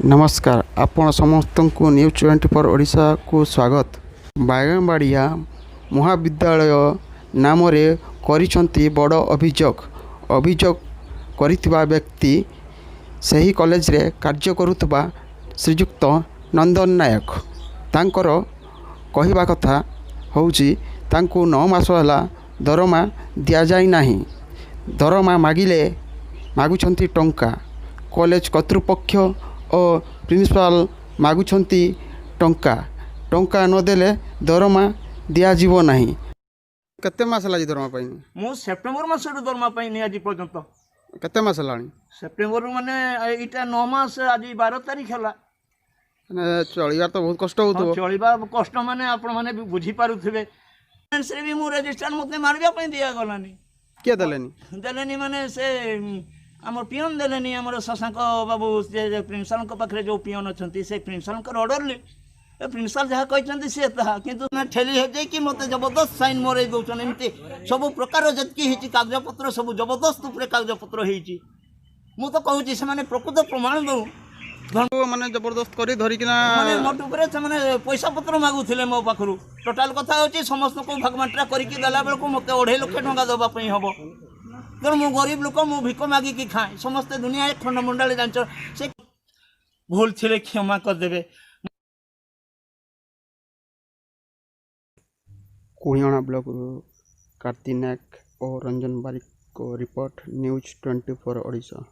नमस्कार आपण समस्त को न्यूज 24 ओडिशा को स्वागत। बागनबाड़िया महाविद्यालय नाम रे करिसंती बड़ अभियोग करिथिबा व्यक्ति सही कॉलेज रे कार्य करुथबा श्रीयुक्त नंदन नायक तांकर कहिबा कथा होउची तांको 9 मास होला दरमा दिया जाई नाही। दरमा मागुछंती टंका कॉलेज कर्तृपक्ष और प्रिंसिपाल मागुछंती टंका टंका नदेले दरमा दिया जीवो नाही। केते मास लागी दरमा पाइनी? मु सेप्टेम्बर मासरू दरमा पाइनी आज पर्यंत। केते मास लाणी? सेप्टेम्बर माने इटा 9 मास आज 12 तारीख हला। माने चलिबा तो बहुत कष्ट होतो। चलिबा कष्ट माने आपण माने बुझी पारुथिबे। से भी मु रजिस्टर मते मारबा पई दिया गलानी। के दलेनी माने से आमर पियन देलेनी आमर शशांक बाबू जे प्रिंसिपल को पाखरे जो पियन अछंती से प्रिंसिपल को ऑर्डर ले प्रिंसिपल जहाँ कहते से किंतु ना ठेली हो जाए कि मत जबरदस्त साइन मरे दौन एमती सब प्रकार जतकी कागजपत्र सब जबरदस्त उपरे कागजपत्र होती मु तो कहूँ से प्रकृत प्रमाण दो माने जबरदस्त करी धरिकिना मोट उपरे से पैसा पत्र मागुले मो पाखु टोटाल कथा होची समस्त को भागमाट्रा करके देला बेलू मत 2.5 लाख टंका देवाई हम तेणु मु गरीब लोक मु भिक मागिकी खाए समस्ते दुनिया खंडमंडल जांच से भूल थे क्षमा करदे। कुणियाणा ब्लॉक कार्ती नायक और रंजन बारिक को रिपोर्ट न्यूज 24 ओडिशा।